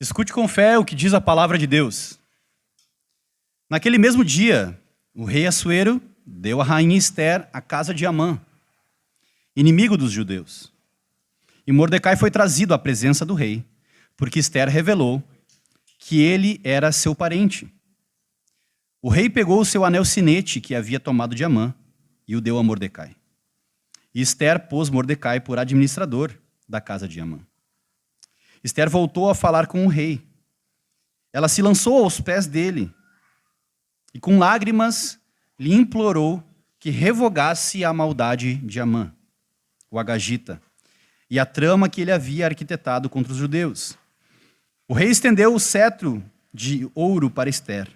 Escute com fé o que diz a palavra de Deus. Naquele mesmo dia, o rei Assuero deu a rainha Ester a casa de Amã, inimigo dos judeus. E Mordecai foi trazido à presença do rei, porque Ester revelou que ele era seu parente. O rei pegou o seu anel sinete que havia tomado de Amã e o deu a Mordecai. E Ester pôs Mordecai por administrador da casa de Amã. Ester voltou a falar com o rei. Ela se lançou aos pés dele e com lágrimas lhe implorou que revogasse a maldade de Amã, o agagita, e a trama que ele havia arquitetado contra os judeus. O rei estendeu o cetro de ouro para Ester.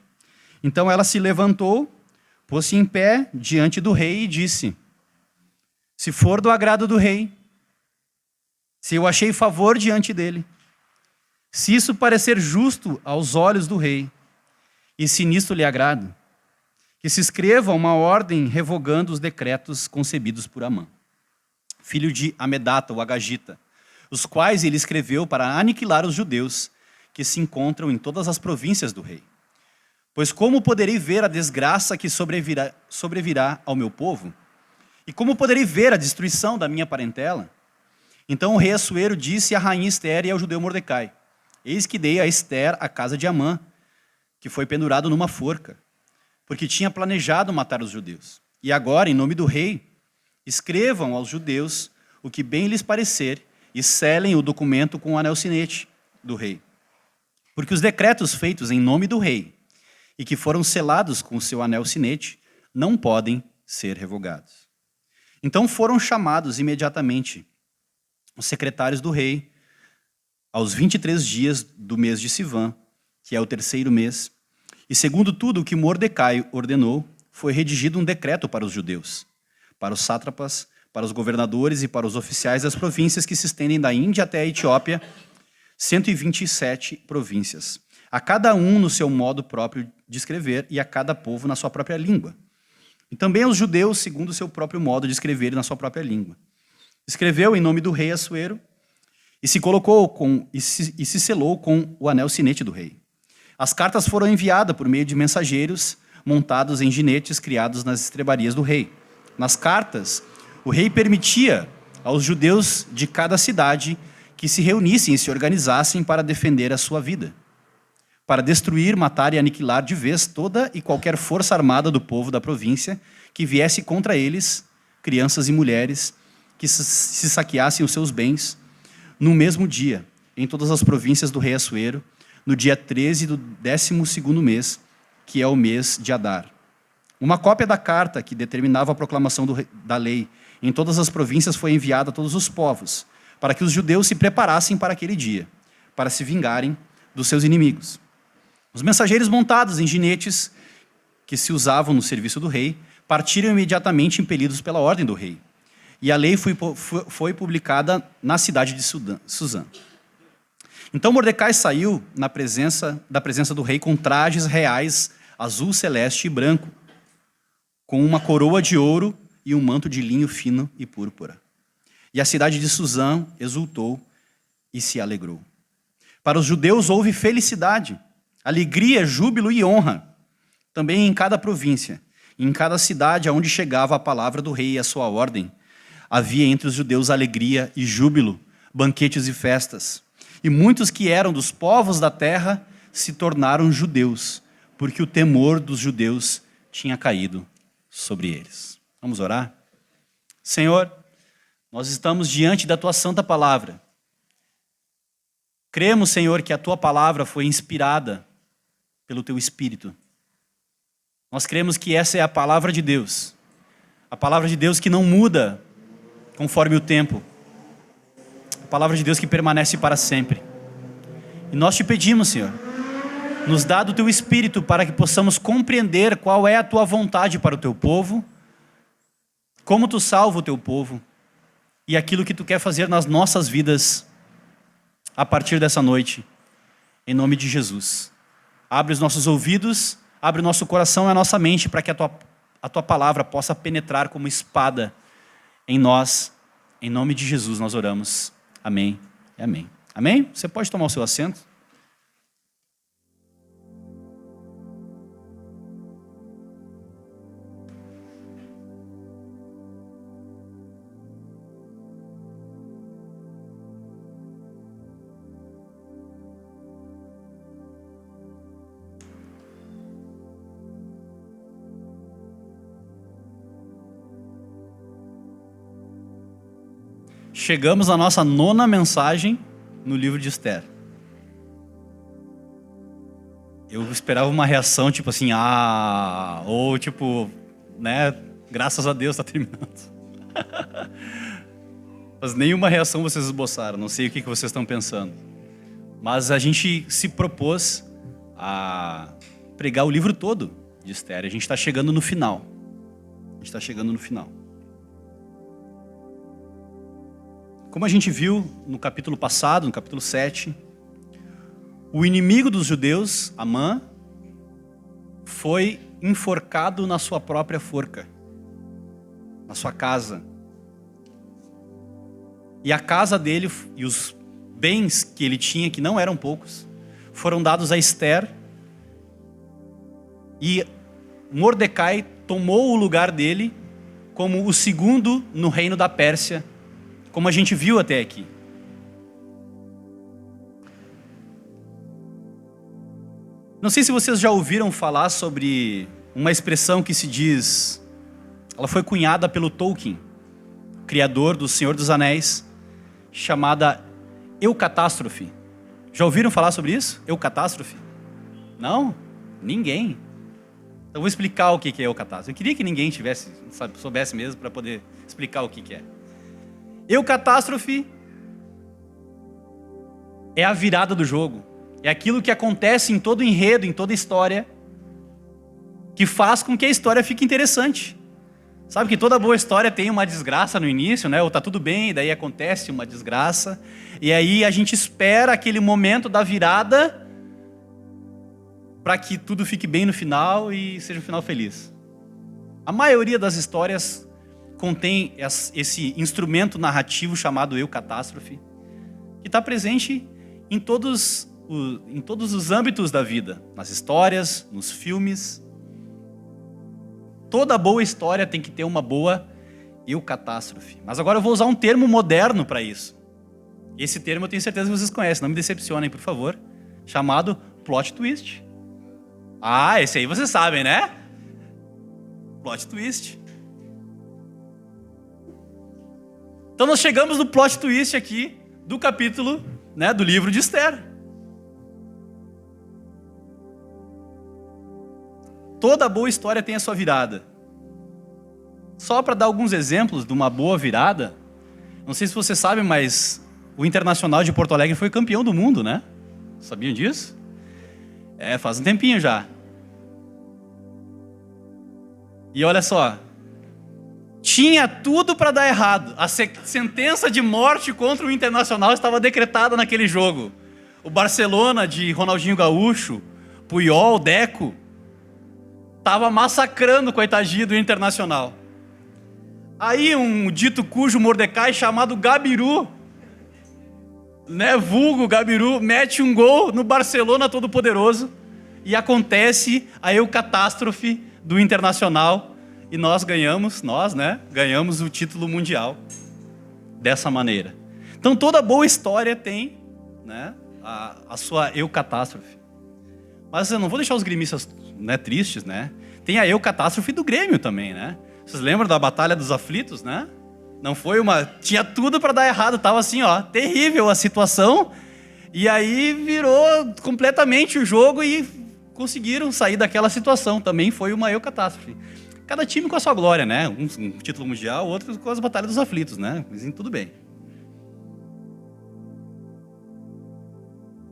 Então ela se levantou, pôs-se em pé diante do rei e disse: se for do agrado do rei, se eu achei favor diante dele, se isso parecer justo aos olhos do rei, e se nisto lhe agrada, que se escreva uma ordem revogando os decretos concebidos por Amã, filho de Amedata, o agagita, os quais ele escreveu para aniquilar os judeus que se encontram em todas as províncias do rei. Pois como poderei ver a desgraça que sobrevirá ao meu povo? E como poderei ver a destruição da minha parentela? Então o rei Assuero disse à rainha Ester e ao judeu Mordecai: eis que dei a Ester a casa de Amã, que foi pendurado numa forca, porque tinha planejado matar os judeus. E agora, em nome do rei, escrevam aos judeus o que bem lhes parecer e selem o documento com o anel sinete do rei. Porque os decretos feitos em nome do rei e que foram selados com o seu anel sinete não podem ser revogados. Então foram chamados imediatamente os secretários do rei aos 23 dias do mês de Sivan, que é o terceiro mês, e segundo tudo o que Mordecai ordenou, foi redigido um decreto para os judeus, para os sátrapas, para os governadores e para os oficiais das províncias que se estendem da Índia até a Etiópia, 127 províncias, a cada um no seu modo próprio de escrever e a cada povo na sua própria língua. E também aos judeus segundo o seu próprio modo de escrever na sua própria língua. Escreveu em nome do rei Assuero e se selou com o anel sinete do rei. As cartas foram enviadas por meio de mensageiros montados em ginetes criados nas estrebarias do rei. Nas cartas, o rei permitia aos judeus de cada cidade que se reunissem e se organizassem para defender a sua vida, para destruir, matar e aniquilar de vez toda e qualquer força armada do povo da província que viesse contra eles, crianças e mulheres, que se saqueassem os seus bens, no mesmo dia, em todas as províncias do rei Assuero, no dia 13 do 12º mês, que é o mês de Adar. Uma cópia da carta que determinava a proclamação da lei em todas as províncias foi enviada a todos os povos, para que os judeus se preparassem para aquele dia, para se vingarem dos seus inimigos. Os mensageiros montados em ginetes que se usavam no serviço do rei partiram imediatamente impelidos pela ordem do rei. E a lei foi publicada na cidade de Suzã. Então Mordecai saiu da presença do rei com trajes reais azul celeste e branco, com uma coroa de ouro e um manto de linho fino e púrpura. E a cidade de Suzã exultou e se alegrou. Para os judeus houve felicidade, alegria, júbilo e honra, também em cada província, em cada cidade aonde chegava a palavra do rei e a sua ordem. Havia entre os judeus alegria e júbilo, banquetes e festas. E muitos que eram dos povos da terra se tornaram judeus, porque o temor dos judeus tinha caído sobre eles. Vamos orar? Senhor, nós estamos diante da Tua santa palavra. Cremos, Senhor, que a Tua palavra foi inspirada pelo Teu Espírito. Nós cremos que essa é a palavra de Deus. A palavra de Deus que não muda conforme o tempo. A palavra de Deus que permanece para sempre. E nós te pedimos, Senhor, nos dá do Teu Espírito para que possamos compreender qual é a Tua vontade para o Teu povo, como Tu salva o Teu povo e aquilo que Tu quer fazer nas nossas vidas a partir dessa noite, em nome de Jesus. Abre os nossos ouvidos, abre o nosso coração e a nossa mente para que a Tua palavra possa penetrar como espada em nós. Em nome de Jesus nós oramos. Amém e amém. Amém? Você pode tomar o seu assento? chegamos à nossa 9ª mensagem no livro de Esther. Eu esperava uma reação tipo assim, ou tipo, né, graças a Deus está terminando. Mas nenhuma reação vocês esboçaram, não sei o que vocês estão pensando. Mas a gente se propôs a pregar o livro todo de Esther. A gente está chegando no final. Como a gente viu no capítulo passado, no capítulo 7, o inimigo dos judeus, Amã, foi enforcado na sua própria forca, na sua casa. E a casa dele e os bens que ele tinha, que não eram poucos, foram dados a Esther. E Mordecai tomou o lugar dele como o segundo no reino da Pérsia, como a gente viu até aqui. Não sei se vocês já ouviram falar sobre uma expressão que se diz, ela foi cunhada pelo Tolkien, criador do Senhor dos Anéis, chamada eucatástrofe. Já ouviram falar sobre isso? Eucatástrofe? Não? Ninguém. Então eu vou explicar o que é eucatástrofe. Eu queria que ninguém soubesse mesmo para poder explicar o que é. Eucatástrofe é a virada do jogo. É aquilo que acontece em todo o enredo, em toda a história, que faz com que a história fique interessante. Sabe que toda boa história tem uma desgraça no início, né? Ou tá tudo bem, daí acontece uma desgraça. E aí a gente espera aquele momento da virada para que tudo fique bem no final e seja um final feliz. A maioria das histórias contém esse instrumento narrativo chamado eucatástrofe, que está presente em todos os âmbitos da vida, nas histórias, nos filmes. Toda boa história tem que ter uma boa eucatástrofe. Mas agora eu vou usar um termo moderno para isso. Esse termo eu tenho certeza que vocês conhecem, não me decepcionem, por favor. Chamado plot twist. Esse aí vocês sabem, né? Plot twist. Então nós chegamos no plot twist aqui do capítulo, né, do livro de Esther. Toda boa história tem a sua virada. Só para dar alguns exemplos de uma boa virada, não sei se você sabe, mas o Internacional de Porto Alegre foi campeão do mundo, né? Sabiam disso? Faz um tempinho já. E olha só, tinha tudo para dar errado. A sentença de morte contra o Internacional estava decretada naquele jogo. O Barcelona de Ronaldinho Gaúcho, Puyol, Deco, estava massacrando o coitadinho do Internacional. Aí um dito cujo Mordecai chamado Gabiru, né, vulgo Gabiru, mete um gol no Barcelona todo-poderoso e acontece a eucatástrofe do Internacional e nós ganhamos o título mundial dessa maneira. Então toda boa história tem, né, a sua eucatástrofe. Mas eu não vou deixar os gremistas, né, tristes, né? Tem a eucatástrofe do Grêmio também, né? Vocês lembram da Batalha dos Aflitos, né? Não foi tinha tudo para dar errado, tava assim, terrível a situação. E aí virou completamente o jogo e conseguiram sair daquela situação. Também foi uma eucatástrofe. Cada time com a sua glória, né? Um título mundial, outro com as Batalhas dos Aflitos, né? Mas tudo bem.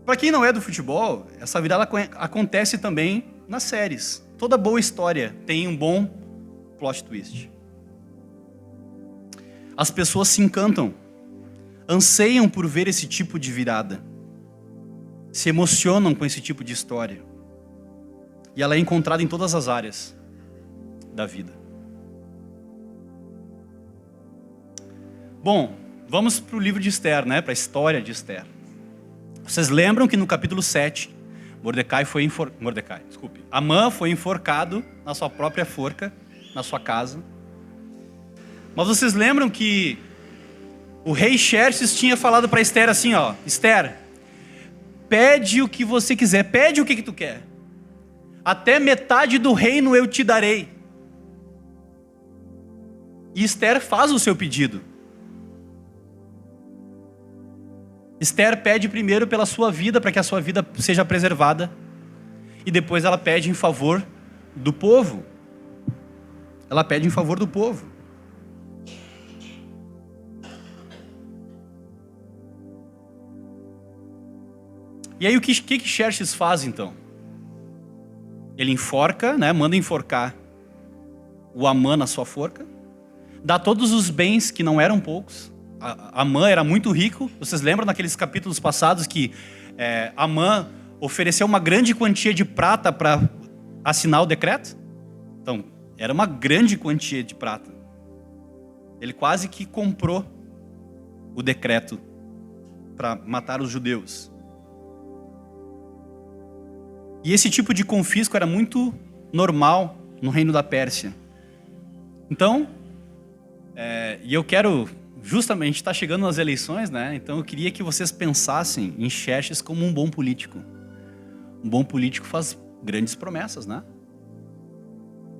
Para quem não é do futebol, essa virada acontece também nas séries. Toda boa história tem um bom plot twist. As pessoas se encantam, anseiam por ver esse tipo de virada, se emocionam com esse tipo de história. E ela é encontrada em todas as áreas da vida. Bom, vamos para o livro de Esther, né? Para a história de Esther. Vocês lembram que no capítulo 7, Amã foi enforcado na sua própria forca, na sua casa. Mas vocês lembram que o rei Xerxes tinha falado para Esther assim, Esther, pede o que você quiser, pede o que tu quer. Até metade do reino eu te darei. E Esther faz o seu pedido. Esther pede primeiro pela sua vida, para que a sua vida seja preservada. E depois ela pede em favor do povo. Ela pede em favor do povo. E aí o que Xerxes faz então? Ele enforca, né, manda enforcar o Amã na sua forca. Dá todos os bens, que não eram poucos. Amã era muito rico. Vocês lembram naqueles capítulos passados que Amã ofereceu uma grande quantia de prata para assinar o decreto? Então, era uma grande quantia de prata. Ele quase que comprou o decreto para matar os judeus. E esse tipo de confisco era muito normal no reino da Pérsia. Então, e eu quero, justamente, está chegando nas eleições, né? Então eu queria que vocês pensassem em Xerxes como um bom político. Um bom político faz grandes promessas, né?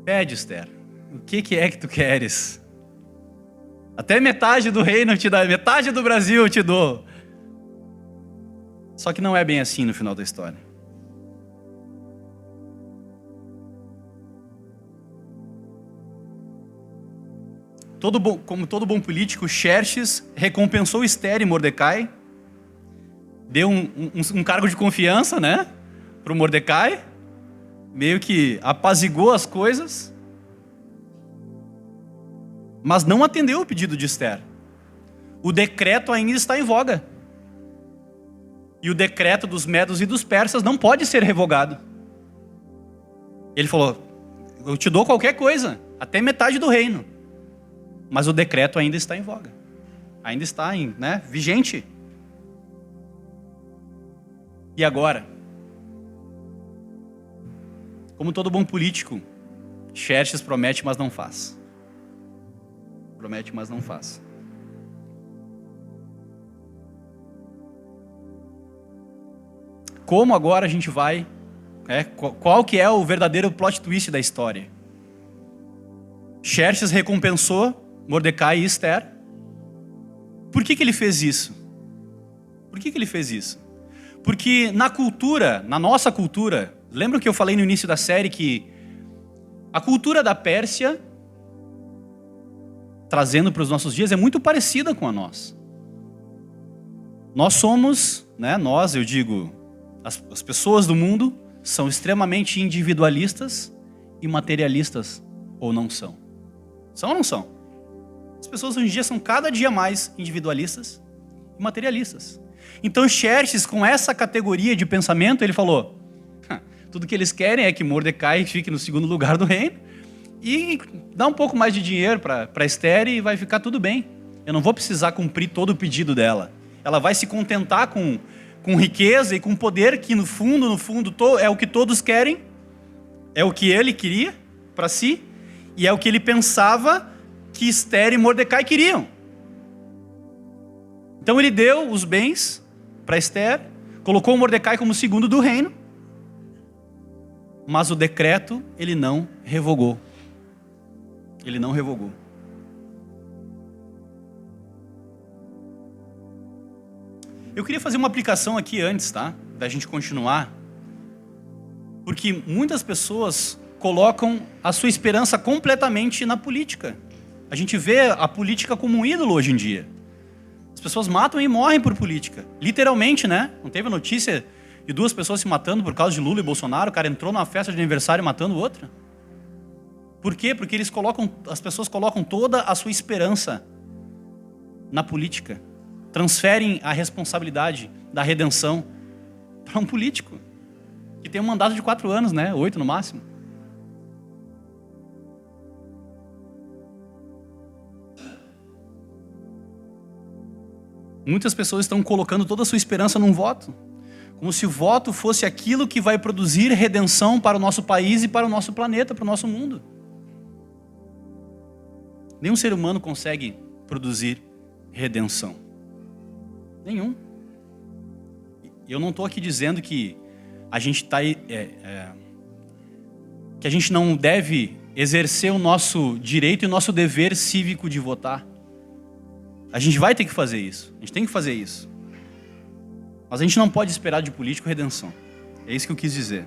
Pede, Esther, o que é que tu queres? Até metade do reino eu te dou, metade do Brasil eu te dou. Só que não é bem assim no final da história. Como todo bom político, Xerxes recompensou Esther e Mordecai, deu um cargo de confiança, né, para o Mordecai, meio que apaziguou as coisas, mas não atendeu o pedido de Esther. O decreto ainda está em voga. E o decreto dos medos e dos persas não pode ser revogado. Ele falou, eu te dou qualquer coisa, até metade do reino. Mas o decreto ainda está em voga. Ainda está vigente. E agora? Como todo bom político, Xerxes promete, mas não faz. Promete, mas não faz. Como agora a gente vai... qual que é o verdadeiro plot twist da história? Xerxes recompensou Mordecai e Esther. Por que ele fez isso? Por que ele fez isso? Porque na cultura, na nossa cultura, lembram que eu falei no início da série que a cultura da Pérsia, trazendo para os nossos dias, é muito parecida com a nossa. Nós somos, eu digo, as pessoas do mundo são extremamente individualistas e materialistas, ou não são? São ou não são? As pessoas hoje em dia são cada dia mais individualistas e materialistas. Então Xerxes, com essa categoria de pensamento, ele falou, tudo que eles querem é que Mordecai fique no segundo lugar do reino e dá um pouco mais de dinheiro para Esther e vai ficar tudo bem. Eu não vou precisar cumprir todo o pedido dela. Ela vai se contentar com riqueza e com poder, que no fundo, é o que todos querem, é o que ele queria para si e é o que ele pensava que Esther e Mordecai queriam. Então ele deu os bens para Esther, colocou Mordecai como segundo do reino, mas o decreto ele não revogou. Ele não revogou. Eu queria fazer uma aplicação aqui antes, tá? Da gente continuar. Porque muitas pessoas colocam a sua esperança completamente na política. A gente vê a política como um ídolo hoje em dia. As pessoas matam e morrem por política. Literalmente, né? Não teve notícia de 2 pessoas se matando por causa de Lula e Bolsonaro? O cara entrou numa festa de aniversário matando outra. Por quê? Porque as pessoas colocam toda a sua esperança na política. Transferem a responsabilidade da redenção para um político que tem um mandato de 4 anos, 8 no máximo. Muitas pessoas estão colocando toda a sua esperança num voto, como se o voto fosse aquilo que vai produzir redenção para o nosso país e para o nosso planeta, para o nosso mundo. Nenhum ser humano consegue produzir redenção. Nenhum. Eu não estou aqui dizendo que a gente que a gente não deve exercer o nosso direito e o nosso dever cívico de votar. A gente vai ter que fazer isso. A gente tem que fazer isso. Mas a gente não pode esperar de político redenção. É isso que eu quis dizer.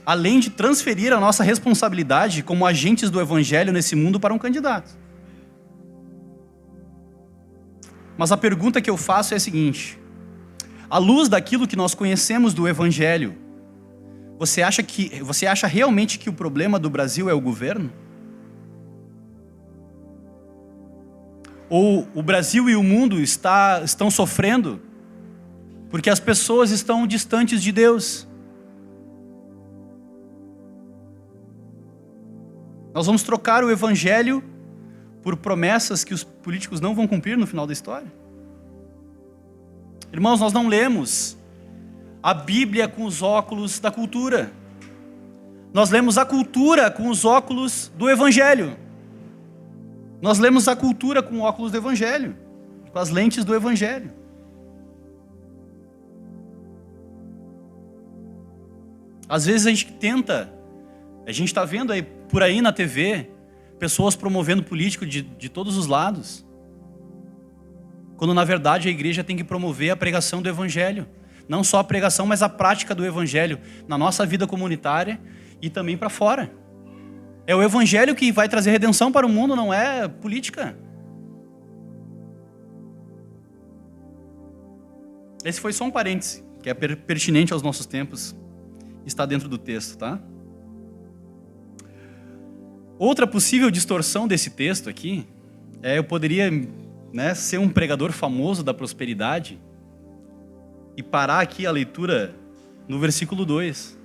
Além de transferir a nossa responsabilidade como agentes do evangelho nesse mundo para um candidato. Mas a pergunta que eu faço é a seguinte: à luz daquilo que nós conhecemos do evangelho, você acha realmente que o problema do Brasil é o governo? Ou o Brasil e o mundo estão sofrendo porque as pessoas estão distantes de Deus? Nós vamos trocar o evangelho por promessas que os políticos não vão cumprir no final da história? Irmãos, nós não lemos a Bíblia com os óculos da cultura. Nós lemos a cultura com os óculos do evangelho. Nós lemos a cultura com óculos do evangelho, com as lentes do evangelho. Às vezes a gente está vendo aí por aí na TV, pessoas promovendo político de todos os lados. Quando na verdade a igreja tem que promover a pregação do evangelho. Não só a pregação, mas a prática do evangelho na nossa vida comunitária e também para fora. É o evangelho que vai trazer redenção para o mundo, não é política. Esse foi só um parêntese, que é pertinente aos nossos tempos. Está dentro do texto, tá? Outra possível distorção desse texto aqui, eu poderia, ser um pregador famoso da prosperidade e parar aqui a leitura no versículo 2.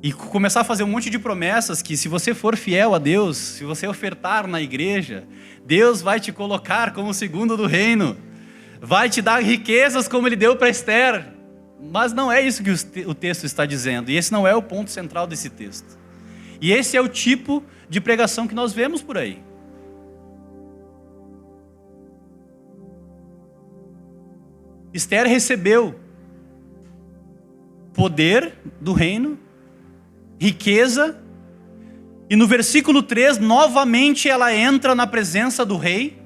E começar a fazer um monte de promessas que se você for fiel a Deus, se você ofertar na igreja, Deus vai te colocar como segundo do reino, vai te dar riquezas como Ele deu para Esther. Mas não é isso que o texto está dizendo, e esse não é o ponto central desse texto. E esse é o tipo de pregação que nós vemos por aí. Esther recebeu poder do reino, riqueza, e no versículo 3, novamente ela entra na presença do rei,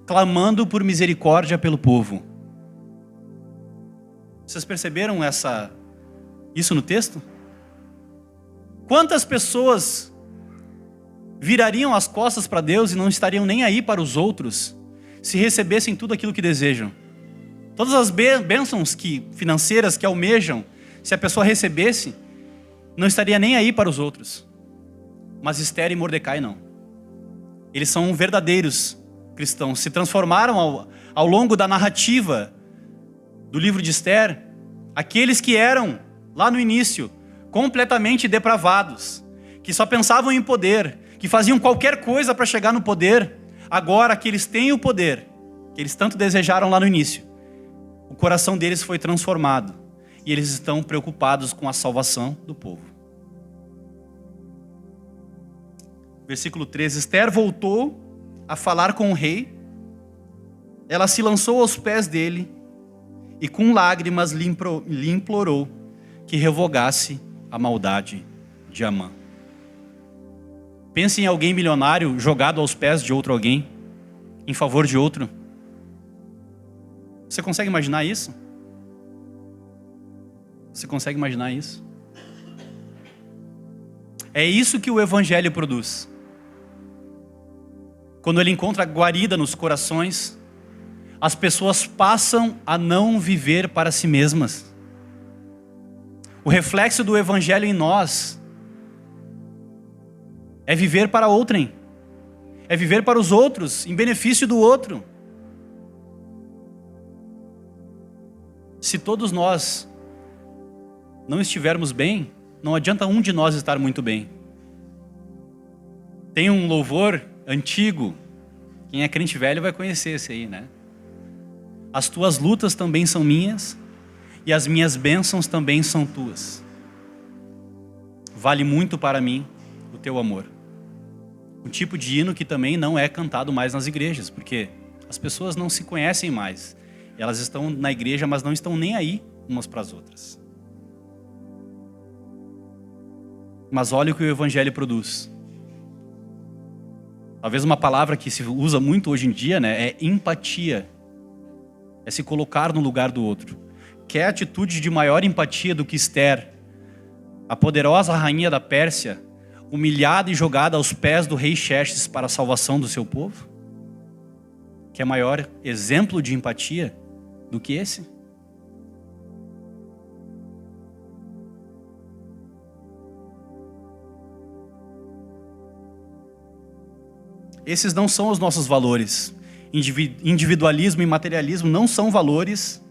clamando por misericórdia pelo povo. Vocês perceberam isso no texto? Quantas pessoas virariam as costas para Deus e não estariam nem aí para os outros, se recebessem tudo aquilo que desejam? Todas as bênçãos financeiras que almejam, se a pessoa recebesse, não estaria nem aí para os outros. Mas Esther e Mordecai não. Eles são verdadeiros cristãos. Se transformaram ao longo da narrativa do livro de Esther, aqueles que eram, lá no início, completamente depravados, que só pensavam em poder, que faziam qualquer coisa para chegar no poder, agora que eles têm o poder, que eles tanto desejaram lá no início, o coração deles foi transformado e eles estão preocupados com a salvação do povo. Versículo 13, Esther voltou a falar com o rei, ela se lançou aos pés dele e com lágrimas lhe implorou que revogasse a maldade de Amã. Pense em alguém milionário jogado aos pés de outro alguém, em favor de outro. Você consegue imaginar isso? Você consegue imaginar isso? É isso que o evangelho produz. Quando ele encontra guarida nos corações, as pessoas passam a não viver para si mesmas. O reflexo do evangelho em nós é viver para outrem, é viver para os outros, em benefício do outro. Se todos nós não estivermos bem, não adianta um de nós estar muito bem. Tem um louvor antigo, quem é crente velho vai conhecer esse aí, né? As tuas lutas também são minhas, e as minhas bênçãos também são tuas. Vale muito para mim o teu amor. Um tipo de hino que também não é cantado mais nas igrejas, porque as pessoas não se conhecem mais. Elas estão na igreja, mas não estão nem aí umas para as outras. Mas olha o que o evangelho produz. Talvez uma palavra que se usa muito hoje em dia, é empatia. é se colocar no lugar do outro. Quer atitude de maior empatia do que Ester, a poderosa rainha da Pérsia, humilhada e jogada aos pés do rei Xerxes para a salvação do seu povo? Quer maior exemplo de empatia do que esse? Esses não são os nossos valores. Individualismo e materialismo não são valores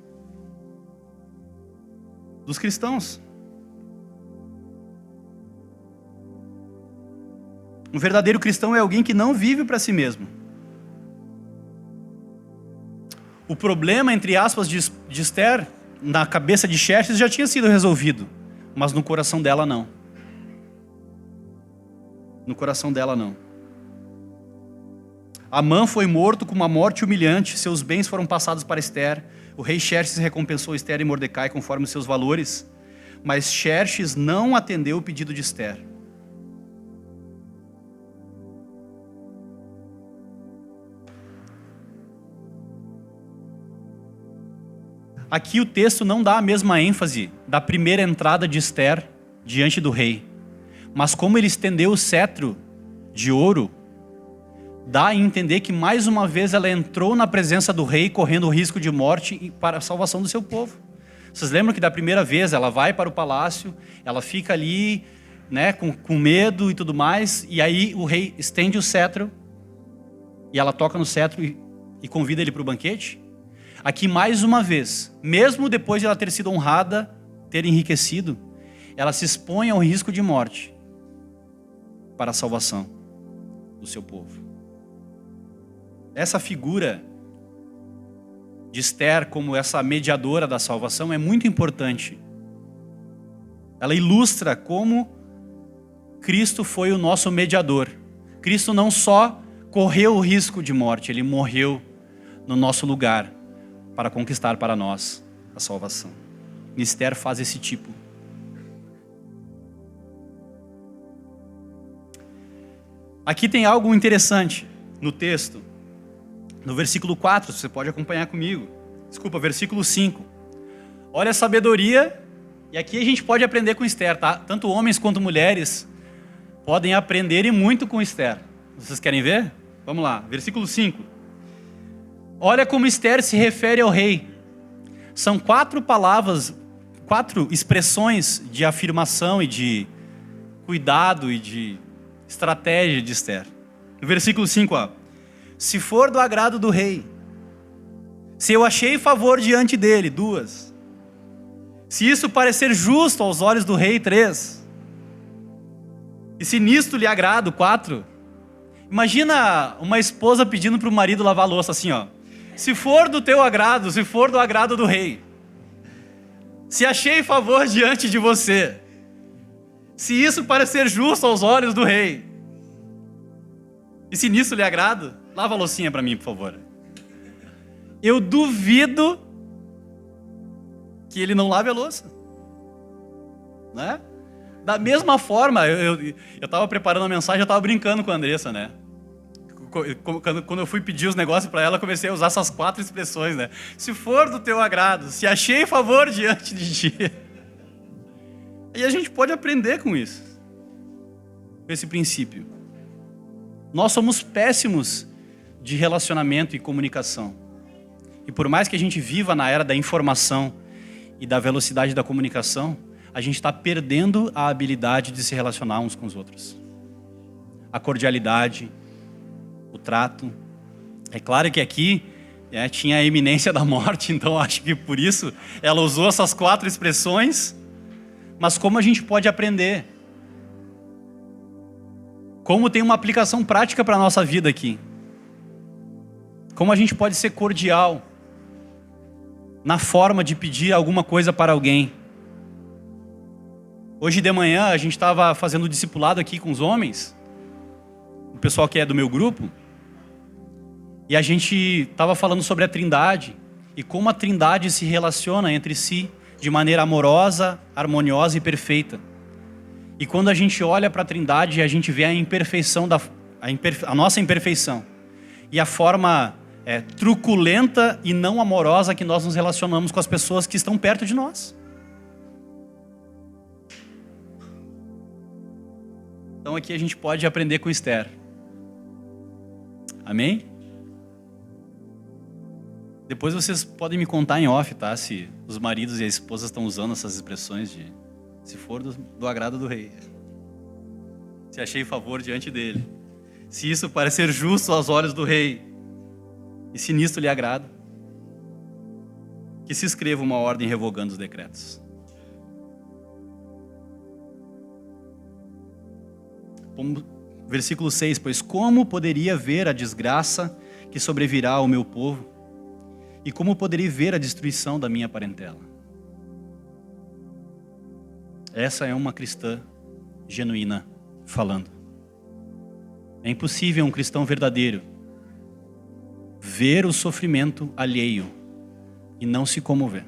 dos cristãos. Um verdadeiro cristão é alguém que não vive para si mesmo. O problema, entre aspas, de Ester, na cabeça de Xerxes, já tinha sido resolvido, mas no coração dela não. No coração dela não. Amã foi morto com uma morte humilhante, seus bens foram passados para Ester. O rei Xerxes recompensou Ester e Mordecai conforme os seus valores, mas Xerxes não atendeu o pedido de Ester. Aqui o texto não dá a mesma ênfase da primeira entrada de Ester diante do rei, mas como ele estendeu o cetro de ouro, dá a entender que mais uma vez ela entrou na presença do rei, correndo o risco de morte para a salvação do seu povo. Vocês lembram que da primeira vez ela vai para o palácio, ela fica ali, né, com medo e tudo mais, e aí o rei estende o cetro, e ela toca no cetro e convida ele para o banquete? Aqui mais uma vez, mesmo depois de ela ter sido honrada, ter enriquecido, ela se expõe ao risco de morte para a salvação do seu povo. Essa figura de Ester como essa mediadora da salvação é muito importante. Ela ilustra como Cristo foi o nosso mediador. Cristo não só correu o risco de morte, ele morreu no nosso lugar para conquistar para nós a salvação. E Ester faz esse tipo. Aqui tem algo interessante no texto. No versículo 4, você pode acompanhar comigo. Desculpa, versículo 5. Olha a sabedoria, e aqui a gente pode aprender com Ester, tá? Tanto homens quanto mulheres podem aprender e muito com Ester. Vocês querem ver? Vamos lá, versículo 5. Olha como Ester se refere ao rei. São 4 palavras, 4 expressões de afirmação e de cuidado e de estratégia de Ester. No versículo 5, ó. Se for do agrado do rei, se eu achei favor diante dele, 2. Se isso parecer justo aos olhos do rei, 3. E se nisto lhe agrado, 4. Imagina uma esposa pedindo para o marido lavar a louça assim, ó. Se for do teu agrado, se for do agrado do rei, se achei favor diante de você, se isso parecer justo aos olhos do rei, e se nisso lhe agrado, lava a loucinha para mim, por favor. Eu duvido que ele não lave a louça, né? Da mesma forma, eu estava preparando a mensagem, eu estava brincando com a Andressa, né? Quando eu fui pedir os negócios para ela, comecei a usar essas 4 expressões, né? Se for do teu agrado, se achei favor diante de ti. E a gente pode aprender com isso, com esse princípio. Nós somos péssimos de relacionamento e comunicação. E por mais que a gente viva na era da informação e da velocidade da comunicação, a gente está perdendo a habilidade de se relacionar uns com os outros. A cordialidade, o trato. É claro que aqui tinha a iminência da morte, então acho que por isso ela usou essas 4 expressões. Mas como a gente pode aprender? Como tem uma aplicação prática para a nossa vida aqui? Como a gente pode ser cordial na forma de pedir alguma coisa para alguém? Hoje de manhã a gente estava fazendo discipulado aqui com os homens, o pessoal que é do meu grupo, e a gente estava falando sobre a Trindade e como a Trindade se relaciona entre si de maneira amorosa, harmoniosa e perfeita. E quando a gente olha para a Trindade, a gente vê a imperfeição, a nossa imperfeição e a forma truculenta e não amorosa que nós nos relacionamos com as pessoas que estão perto de nós. Então aqui a gente pode aprender com Esther. Amém? Depois vocês podem me contar em off, tá? Se os maridos e as esposas estão usando essas expressões de se for do agrado do rei. Se achei favor diante dele. Se isso parecer justo aos olhos do rei. E se nisto lhe agrada. Que se escreva uma ordem revogando os decretos. Versículo 6. Pois como poderia ver a desgraça que sobrevirá ao meu povo? E como poderia ver a destruição da minha parentela? Essa é uma cristã genuína falando. É impossível um cristão verdadeiro ver o sofrimento alheio e não se comover.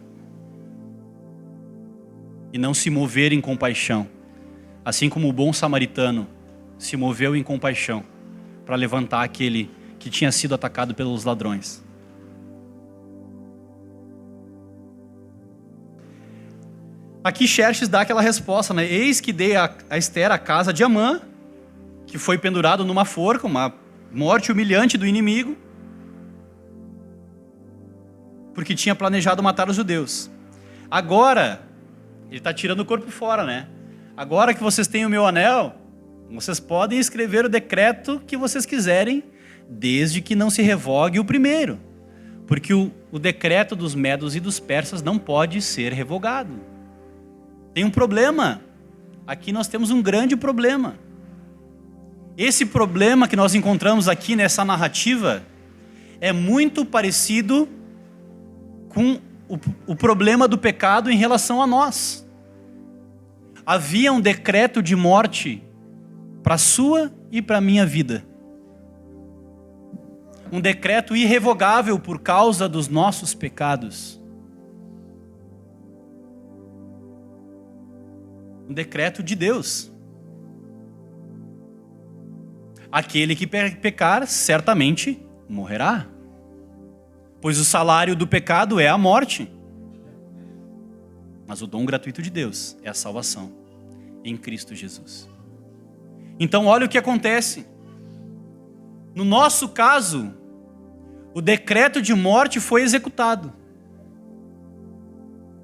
E não se mover em compaixão. Assim como o bom samaritano se moveu em compaixão para levantar aquele que tinha sido atacado pelos ladrões. Aqui Xerxes dá aquela resposta, né? Eis que dei a Esther a casa de Amã, que foi pendurado numa forca, uma morte humilhante do inimigo, porque tinha planejado matar os judeus. Agora, ele está tirando o corpo fora, né? Agora que vocês têm o meu anel, vocês podem escrever o decreto que vocês quiserem, desde que não se revogue o primeiro. Porque o decreto dos medos e dos persas não pode ser revogado. Tem um problema. Aqui nós temos um grande problema. Esse problema que nós encontramos aqui nessa narrativa é muito parecido com o problema do pecado em relação a nós. Havia um decreto de morte para a sua e para a minha vida. Um decreto irrevogável por causa dos nossos pecados. Um decreto de Deus. Aquele que pecar, certamente morrerá. Pois o salário do pecado é a morte. Mas o dom gratuito de Deus é a salvação em Cristo Jesus. Então olha o que acontece. No nosso caso, o decreto de morte foi executado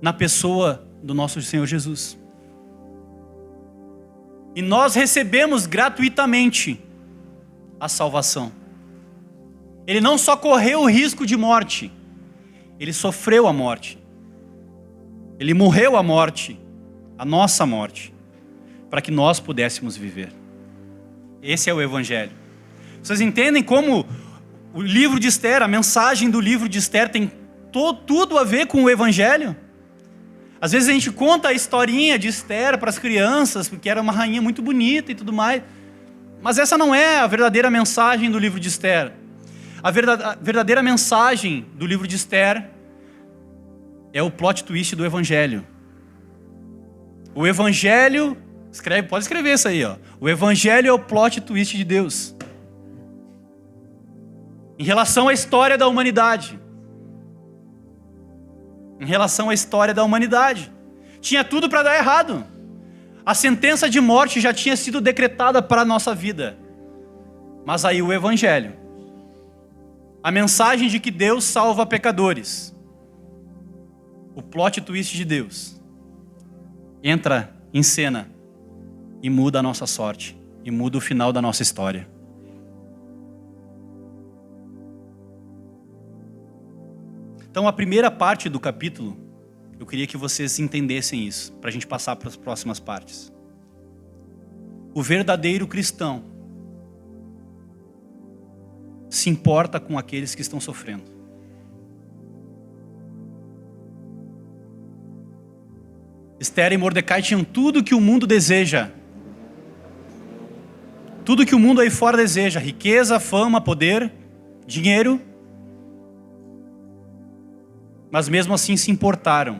na pessoa do nosso Senhor Jesus. E nós recebemos gratuitamente a salvação. Ele não só correu o risco de morte, ele sofreu a morte. Ele morreu a morte, a nossa morte, para que nós pudéssemos viver. Esse é o Evangelho. Vocês entendem como o livro de Esther, a mensagem do livro de Esther tem tudo a ver com o Evangelho? Às vezes a gente conta a historinha de Esther para as crianças, porque era uma rainha muito bonita e tudo mais. Mas essa não é a verdadeira mensagem do livro de Esther. A verdadeira mensagem do livro de Esther é o plot twist do Evangelho. O Evangelho, pode escrever isso aí, ó. O Evangelho é o plot twist de Deus. Em relação à história da humanidade. Em relação à história da humanidade. Tinha tudo para dar errado. A sentença de morte já tinha sido decretada para a nossa vida. Mas aí o Evangelho. A mensagem de que Deus salva pecadores. O plot twist de Deus. Entra em cena e muda a nossa sorte. E muda o final da nossa história. Então a primeira parte do capítulo, eu queria que vocês entendessem isso, para a gente passar para as próximas partes. O verdadeiro cristão se importa com aqueles que estão sofrendo. Esther e Mordecai tinham tudo que o mundo deseja. Tudo que o mundo aí fora deseja: riqueza, fama, poder, dinheiro. Mas mesmo assim se importaram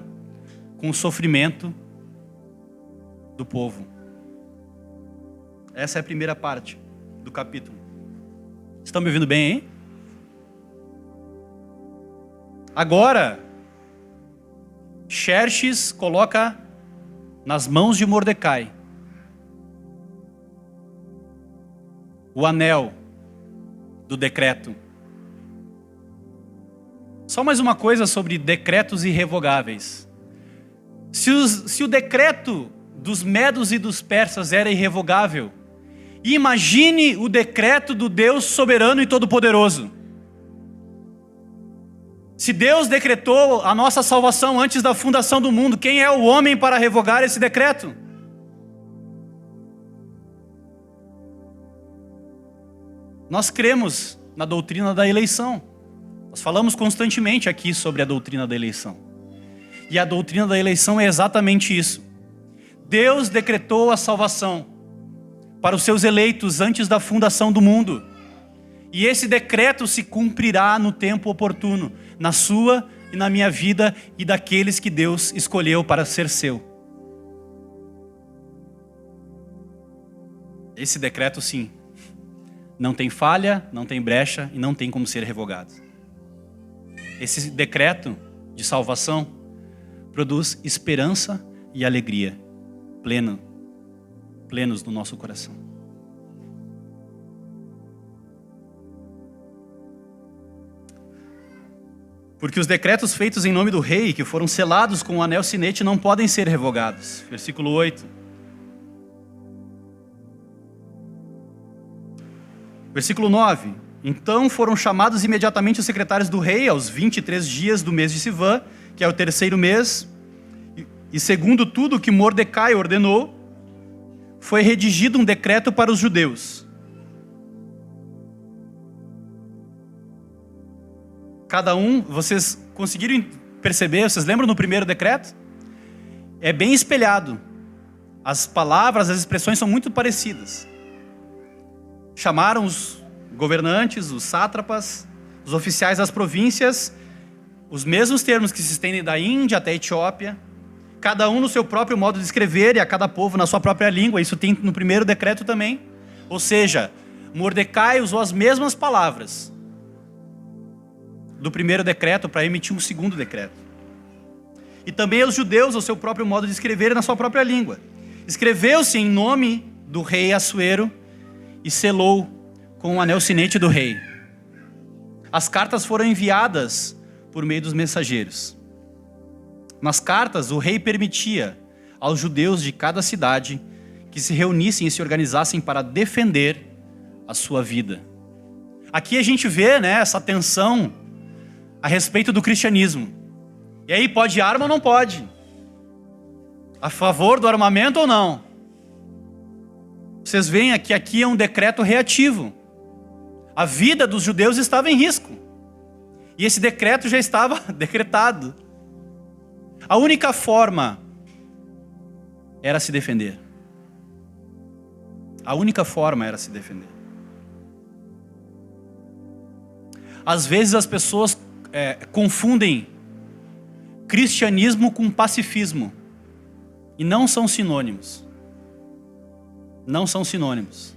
com o sofrimento do povo. Essa é a primeira parte do capítulo. Estão me ouvindo bem, hein? Agora, Xerxes coloca nas mãos de Mordecai o anel do decreto. Só mais uma coisa sobre decretos irrevogáveis. Se o decreto dos medos e dos persas era irrevogável, imagine o decreto do Deus soberano e todo-poderoso. Se Deus decretou a nossa salvação antes da fundação do mundo, quem é o homem para revogar esse decreto? Nós cremos na doutrina da eleição. Nós falamos constantemente aqui sobre a doutrina da eleição. E a doutrina da eleição é exatamente isso. Deus decretou a salvação para os seus eleitos antes da fundação do mundo. E esse decreto se cumprirá no tempo oportuno, na sua e na minha vida e daqueles que Deus escolheu para ser seu. Esse decreto, sim, não tem falha, não tem brecha e não tem como ser revogado. Esse decreto de salvação produz esperança e alegria plenos no nosso coração. Porque os decretos feitos em nome do rei, que foram selados com o anel sinete, não podem ser revogados. Versículo 8. Versículo 9. Então foram chamados imediatamente os secretários do rei, aos 23 dias do mês de Sivã, que é o terceiro mês, e segundo tudo que Mordecai ordenou, foi redigido um decreto para os judeus. Cada um, vocês conseguiram perceber, vocês lembram no primeiro decreto? É bem espelhado. As palavras, as expressões são muito parecidas. Chamaram os governantes, os sátrapas, os oficiais das províncias, os mesmos termos que se estendem da Índia até a Etiópia, cada um no seu próprio modo de escrever e a cada povo na sua própria língua. Isso tem no primeiro decreto também. Ou seja, Mordecai usou as mesmas palavras do primeiro decreto para emitir um segundo decreto. E também os judeus, o seu próprio modo de escrever na sua própria língua. Escreveu-se em nome do rei Assuero e selou com o anel sinete do rei. As cartas foram enviadas por meio dos mensageiros. Nas cartas, o rei permitia aos judeus de cada cidade que se reunissem e se organizassem para defender a sua vida. Aqui a gente vê, essa tensão a respeito do cristianismo. E aí, pode arma ou não pode? A favor do armamento ou não? Vocês veem que aqui é um decreto reativo. A vida dos judeus estava em risco. E esse decreto já estava decretado. A única forma era se defender. A única forma era se defender. Às vezes as pessoas confundem cristianismo com pacifismo. E não são sinônimos. Não são sinônimos.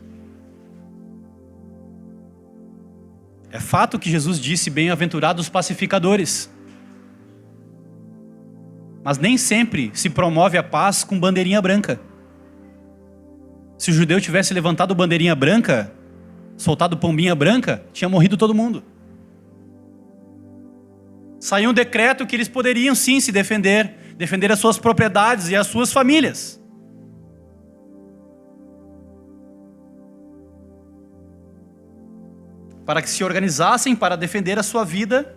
É fato que Jesus disse: bem-aventurados os pacificadores. Mas nem sempre se promove a paz com bandeirinha branca. Se o judeu tivesse levantado bandeirinha branca, soltado pombinha branca, tinha morrido todo mundo. Saiu um decreto que eles poderiam sim se defender as suas propriedades e as suas famílias. Para que se organizassem para defender a sua vida,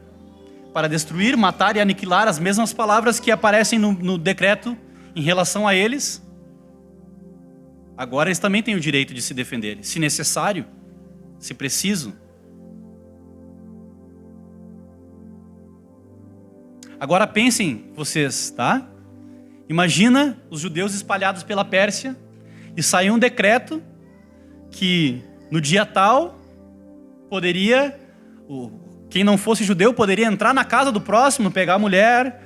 para destruir, matar e aniquilar, as mesmas palavras que aparecem no decreto em relação a eles. Agora eles também têm o direito de se defender, se necessário, se preciso. Agora pensem vocês, tá? Imagina os judeus espalhados pela Pérsia e saiu um decreto que no dia tal quem não fosse judeu poderia entrar na casa do próximo, pegar a mulher,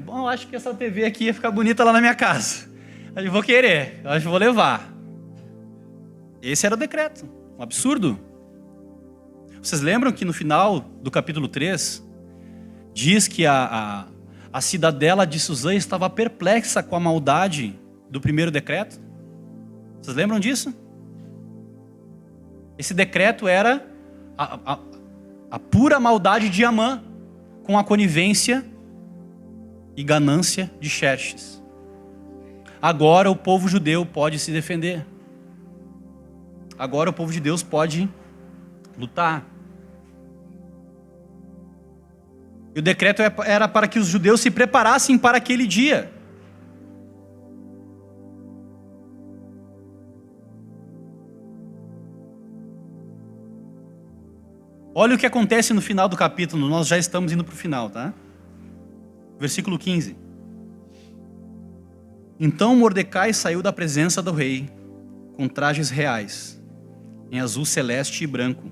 bom, acho que essa TV aqui ia ficar bonita lá na minha casa. Eu vou querer, eu acho que vou levar. Esse era o decreto, um absurdo. Vocês lembram que no final do capítulo 3, Diz que a cidadela de Suzã estava perplexa com a maldade do primeiro decreto. Vocês lembram disso? Esse decreto era a pura maldade de Amã, com a conivência e ganância de Xerxes. Agora o povo judeu pode se defender. Agora o povo de Deus pode lutar. E o decreto era para que os judeus se preparassem para aquele dia. Olha o que acontece no final do capítulo, nós já estamos indo para o final, tá? Versículo 15. Então Mordecai saiu da presença do rei, com trajes reais, em azul celeste e branco,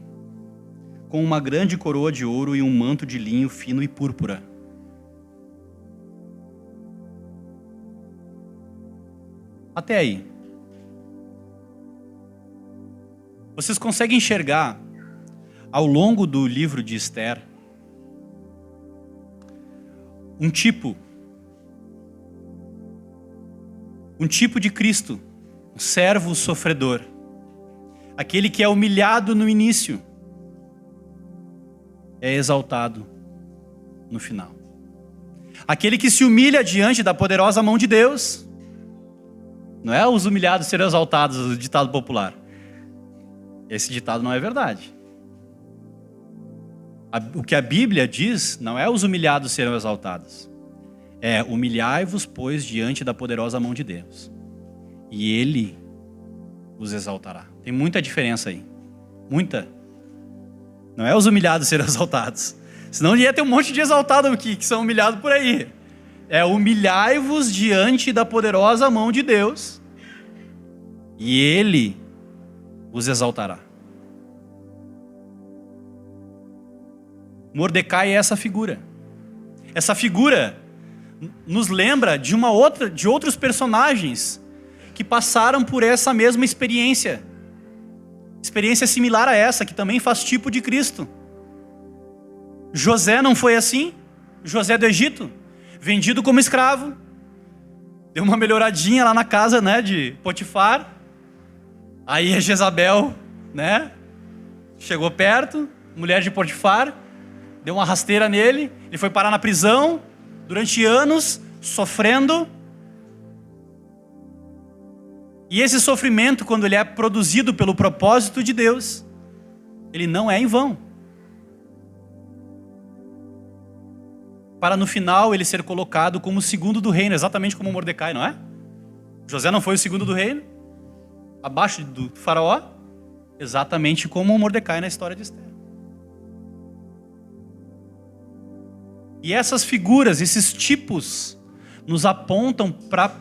com uma grande coroa de ouro e um manto de linho fino e púrpura. Até aí. Vocês conseguem enxergar, ao longo do livro de Esther, um tipo de Cristo, um servo sofredor, aquele que é humilhado no início, é exaltado no final. Aquele que se humilha diante da poderosa mão de Deus. Não é os humilhados serão exaltados, o ditado popular. Esse ditado não é verdade. O que a Bíblia diz não é os humilhados serão exaltados. É humilhai-vos, pois, diante da poderosa mão de Deus. E Ele os exaltará. Tem muita diferença aí. Muita. Não é os humilhados serão exaltados. Senão ia ter um monte de exaltados que são humilhados por aí. É humilhai-vos diante da poderosa mão de Deus. E Ele os exaltará. Mordecai é essa figura. Essa figura nos lembra de outros personagens que passaram por essa mesma experiência. Experiência similar a essa, que também faz tipo de Cristo. José não foi assim? José do Egito, vendido como escravo. Deu uma melhoradinha lá na casa, né, de Potifar. Aí a Jezabel, né, chegou perto, mulher de Potifar, deu uma rasteira nele, ele foi parar na prisão, durante anos, sofrendo. E esse sofrimento, quando ele é produzido pelo propósito de Deus, ele não é em vão. Para no final ele ser colocado como o segundo do reino, exatamente como Mordecai, não é? José não foi o segundo do reino? Abaixo do faraó? Exatamente como Mordecai na história de Esther. E essas figuras, esses tipos, nos apontam para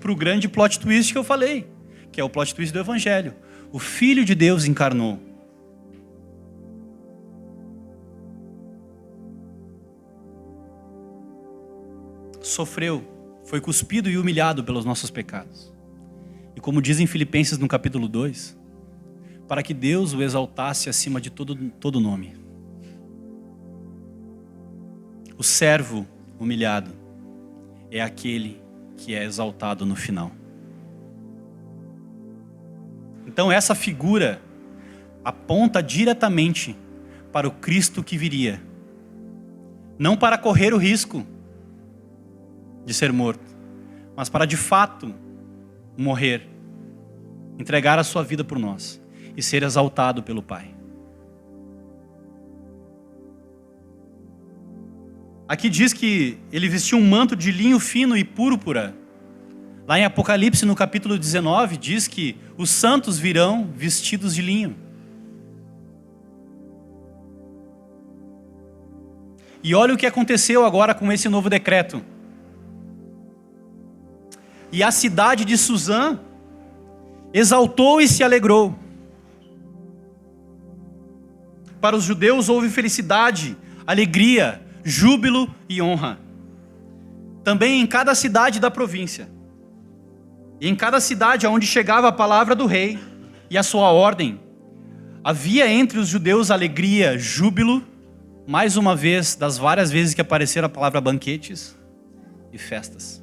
o grande plot twist que eu falei, que é o plot twist do Evangelho. O Filho de Deus encarnou. Sofreu, foi cuspido e humilhado pelos nossos pecados. E como diz em Filipenses no capítulo 2, para que Deus o exaltasse acima de todo nome. O servo humilhado é aquele que é exaltado no final. Então essa figura aponta diretamente para o Cristo que viria. Não para correr o risco de ser morto, mas para de fato morrer, entregar a sua vida por nós e ser exaltado pelo Pai. Aqui diz que ele vestiu um manto de linho fino e púrpura. Lá em Apocalipse, no capítulo 19, diz que os santos virão vestidos de linho. E olha o que aconteceu agora com esse novo decreto. E a cidade de Suzã exaltou e se alegrou. Para os judeus houve felicidade, alegria, júbilo e honra. Também em cada cidade da província. E em cada cidade aonde chegava a palavra do rei e a sua ordem, havia entre os judeus alegria, júbilo mais uma vez, das várias vezes que apareceram a palavra banquetes e festas.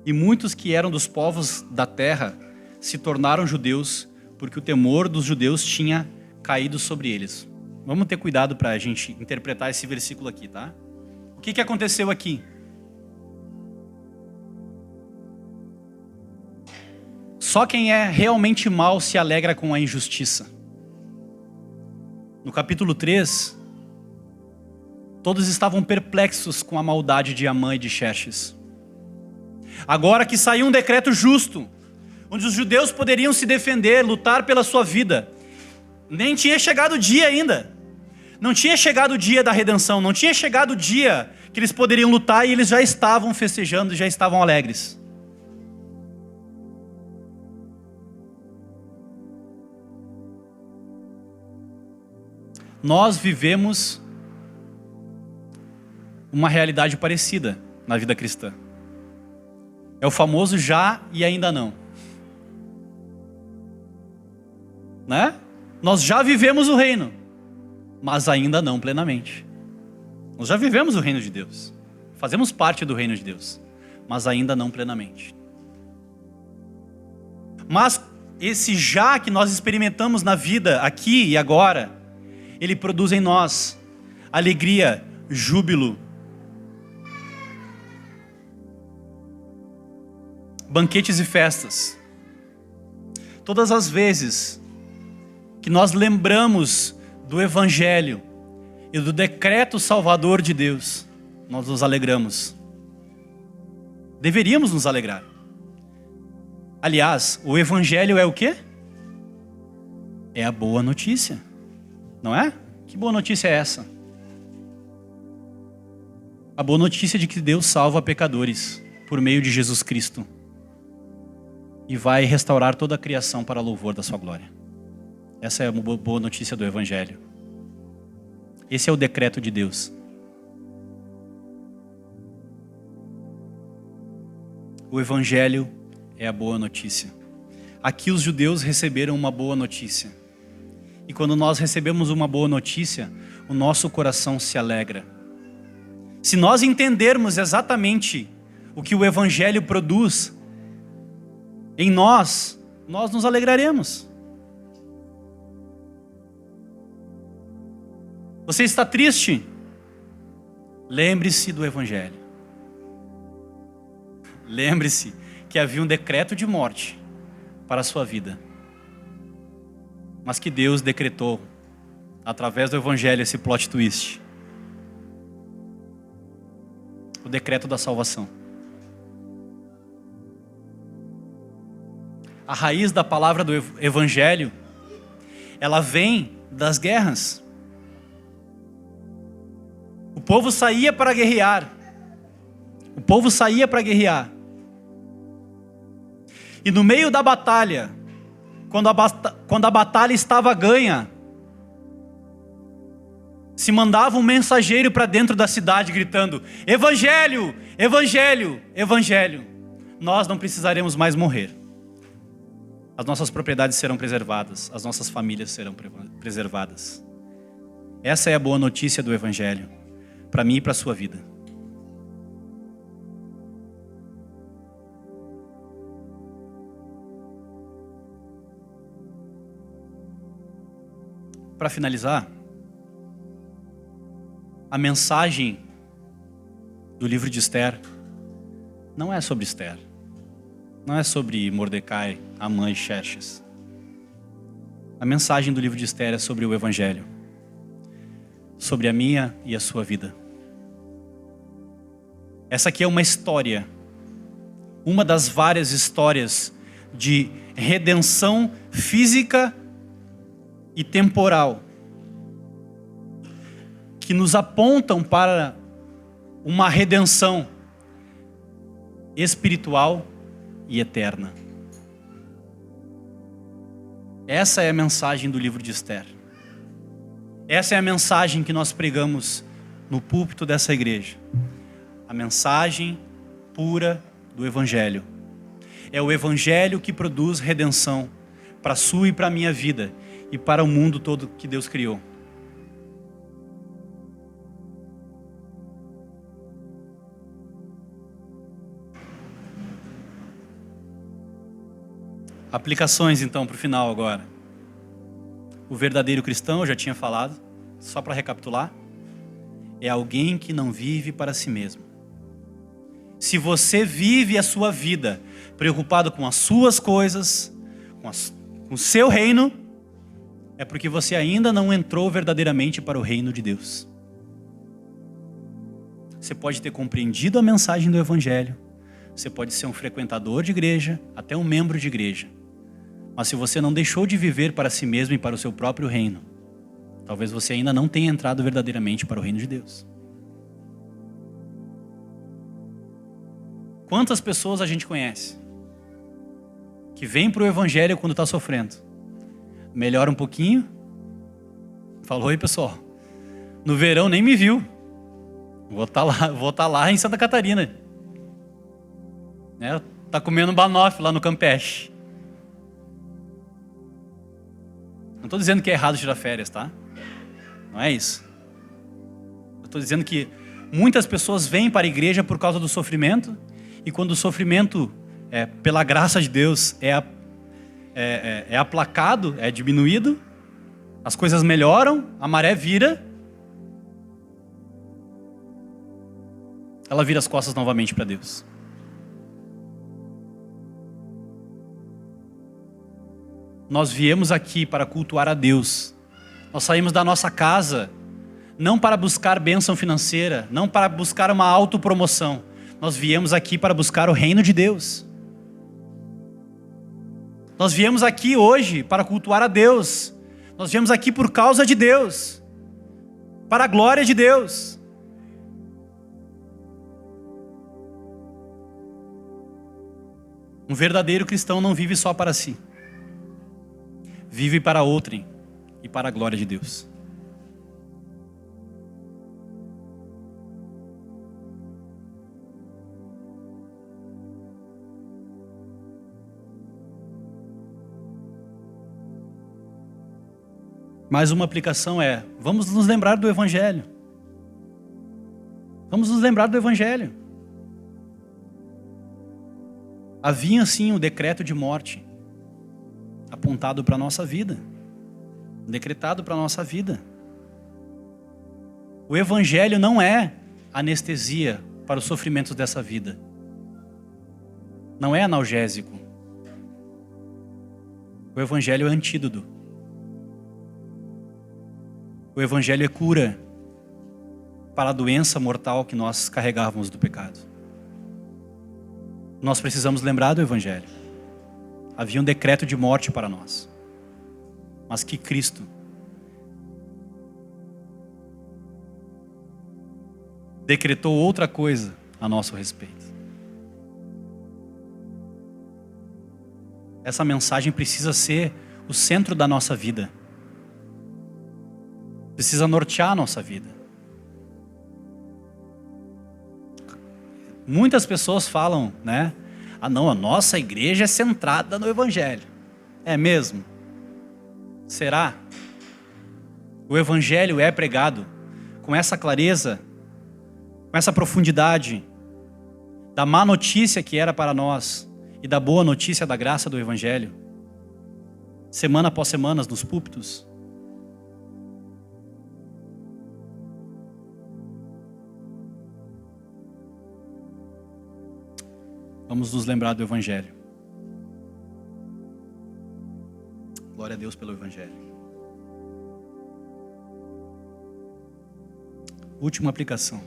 E muitos que eram dos povos da terra se tornaram judeus, porque o temor dos judeus tinha caído sobre eles. Vamos ter cuidado para a gente interpretar esse versículo aqui, tá? O que aconteceu aqui? Só quem é realmente mau se alegra com a injustiça. No capítulo 3, todos estavam perplexos com a maldade de Amã e de Xerxes. Agora que saiu um decreto justo, onde os judeus poderiam se defender, lutar pela sua vida, nem tinha chegado o dia ainda. Não tinha chegado o dia da redenção, não tinha chegado o dia que eles poderiam lutar e eles já estavam festejando, já estavam alegres. Nós vivemos uma realidade parecida na vida cristã. É o famoso já e ainda não. Né? Nós já vivemos o reino, mas ainda não plenamente. Nós já vivemos o reino de Deus. Fazemos parte do reino de Deus, mas ainda não plenamente. Mas esse já que nós experimentamos na vida, aqui e agora, ele produz em nós alegria, júbilo, banquetes e festas. Todas as vezes que nós lembramos do Evangelho e do decreto salvador de Deus, nós nos alegramos. Deveríamos nos alegrar. Aliás, o Evangelho é o quê? É a boa notícia. Não é? Que boa notícia é essa? A boa notícia de que Deus salva pecadores por meio de Jesus Cristo e vai restaurar toda a criação para louvor da sua glória. Essa é a boa notícia do Evangelho. Esse é o decreto de Deus. O Evangelho é a boa notícia. Aqui os judeus receberam uma boa notícia. E quando nós recebemos uma boa notícia, o nosso coração se alegra. Se nós entendermos exatamente o que o Evangelho produz em nós, nós nos alegraremos. Você está triste? Lembre-se do Evangelho. Lembre-se que havia um decreto de morte para a sua vida, mas que Deus decretou, através do Evangelho, esse plot twist. O decreto da salvação. A raiz da palavra do Evangelho, ela vem das guerras. O povo saía para guerrear. O povo saía para guerrear. E no meio da batalha, quando a batalha estava ganha, se mandava um mensageiro para dentro da cidade gritando: Evangelho, Evangelho, Evangelho. Nós não precisaremos mais morrer. As nossas propriedades serão preservadas, as nossas famílias serão preservadas. Essa é a boa notícia do Evangelho, para mim e para a sua vida. Para finalizar, a mensagem do livro de Esther não é sobre Esther, não é sobre Mordecai, Amã e Xerxes. A mensagem do livro de Esther é sobre o Evangelho, sobre a minha e a sua vida. Essa aqui é uma história, uma das várias histórias de redenção física e temporal, que nos apontam para uma redenção espiritual e eterna. Essa é a mensagem do livro de Esther. Essa é a mensagem que nós pregamos no púlpito dessa igreja. A mensagem pura do Evangelho. É o Evangelho que produz redenção para a sua e para a minha vida e para o mundo todo que Deus criou. Aplicações, então, para o final agora. O verdadeiro cristão, eu já tinha falado, só para recapitular, é alguém que não vive para si mesmo. Se você vive a sua vida preocupado com as suas coisas, com o seu reino, é porque você ainda não entrou verdadeiramente para o reino de Deus. Você pode ter compreendido a mensagem do Evangelho, você pode ser um frequentador de igreja, até um membro de igreja. Mas se você não deixou de viver para si mesmo e para o seu próprio reino, talvez você ainda não tenha entrado verdadeiramente para o reino de Deus. Quantas pessoas a gente conhece que vem para o Evangelho quando está sofrendo? Melhora um pouquinho. Falou aí, pessoal. No verão nem me viu. Vou estar lá em Santa Catarina. Né? Tá comendo banoffee lá no Campeche. Não estou dizendo que é errado tirar férias, tá? Não é isso. Eu estou dizendo que muitas pessoas vêm para a igreja por causa do sofrimento, e quando o sofrimento, pela graça de Deus, é aplacado, é diminuído, as coisas melhoram, a maré vira, ela vira as costas novamente para Deus. Nós viemos aqui para cultuar a Deus. Nós saímos da nossa casa não para buscar bênção financeira, não para buscar uma autopromoção. Nós viemos aqui para buscar o reino de Deus. Nós viemos aqui hoje para cultuar a Deus. Nós viemos aqui por causa de Deus, para a glória de Deus. Um verdadeiro cristão não vive só para si. Vive para outrem e para a glória de Deus. Mais uma aplicação vamos nos lembrar do Evangelho. Vamos nos lembrar do Evangelho. Havia sim o decreto de morte apontado para a nossa vida, decretado para a nossa vida. O Evangelho não é anestesia para os sofrimentos dessa vida. Não é analgésico. O Evangelho é antídoto. O Evangelho é cura para a doença mortal que nós carregávamos do pecado. Nós precisamos lembrar do Evangelho. Havia um decreto de morte para nós, mas que Cristo decretou outra coisa a nosso respeito. Essa mensagem precisa ser o centro da nossa vida. Precisa nortear a nossa vida. Muitas pessoas falam, né? Ah não, a nossa igreja é centrada no Evangelho. É mesmo? Será? O Evangelho é pregado com essa clareza, com essa profundidade, da má notícia que era para nós e da boa notícia da graça do Evangelho, semana após semana nos púlpitos? Vamos nos lembrar do Evangelho. Glória a Deus pelo Evangelho. Última aplicação.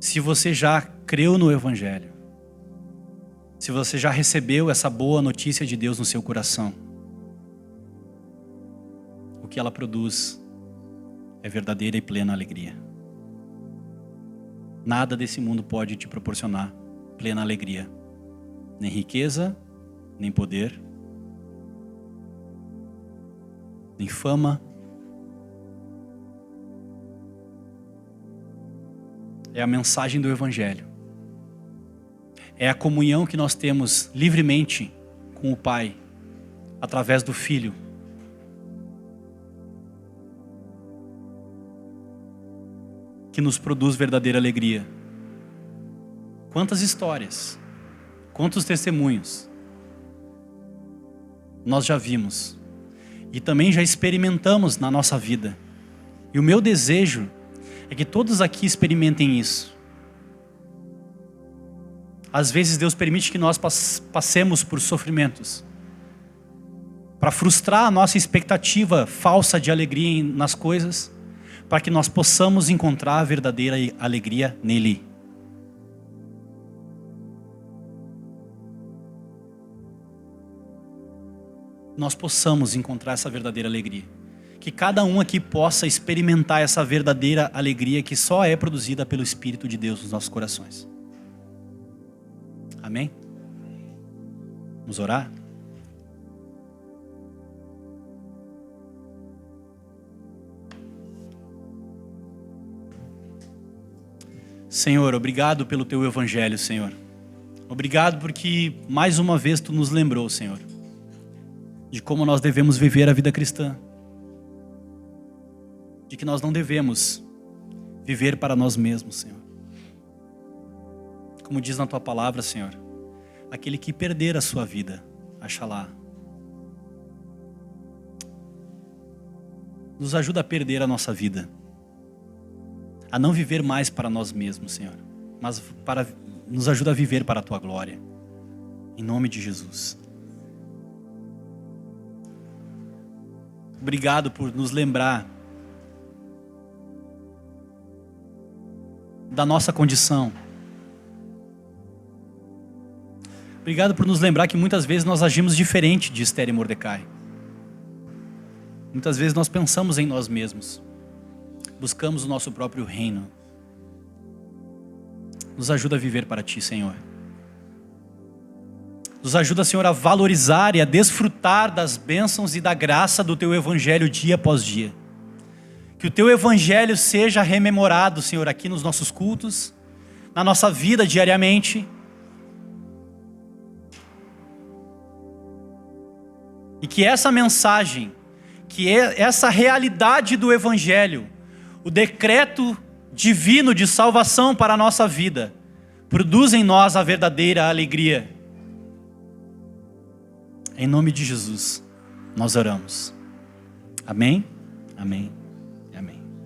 Se você já creu no Evangelho, se você já recebeu essa boa notícia de Deus no seu coração, o que ela produz é verdadeira e plena alegria. Nada desse mundo pode te proporcionar plena alegria. Nem riqueza, nem poder, nem fama. É a mensagem do Evangelho. É a comunhão que nós temos livremente com o Pai, através do Filho. Que nos produz verdadeira alegria. Quantas histórias, quantos testemunhos nós já vimos e também já experimentamos na nossa vida. E o meu desejo é que todos aqui experimentem isso. Às vezes Deus permite que nós passemos por sofrimentos para frustrar a nossa expectativa falsa de alegria nas coisas, para que nós possamos encontrar a verdadeira alegria nele. Nós possamos encontrar essa verdadeira alegria. Que cada um aqui possa experimentar essa verdadeira alegria que só é produzida pelo Espírito de Deus nos nossos corações. Amém? Vamos orar? Senhor, obrigado pelo Teu Evangelho, Senhor. Obrigado porque mais uma vez Tu nos lembrou, Senhor, de como nós devemos viver a vida cristã. De que nós não devemos viver para nós mesmos, Senhor. Como diz na Tua palavra, Senhor, aquele que perder a sua vida, achará. Nos ajuda a perder a nossa vida. A não viver mais para nós mesmos, Senhor, mas nos ajuda a viver para a Tua glória. Em nome de Jesus. Obrigado por nos lembrar da nossa condição. Obrigado por nos lembrar que muitas vezes nós agimos diferente de Esther e Mordecai. Muitas vezes nós pensamos em nós mesmos. Buscamos o nosso próprio reino. Nos ajuda a viver para Ti, Senhor. Nos ajuda, Senhor, a valorizar e a desfrutar das bênçãos e da graça do Teu Evangelho dia após dia. Que o Teu Evangelho seja rememorado, Senhor, aqui nos nossos cultos, na nossa vida diariamente. E que essa mensagem, que essa realidade do Evangelho, o decreto divino de salvação para a nossa vida, produza em nós a verdadeira alegria. Em nome de Jesus, nós oramos. Amém? Amém.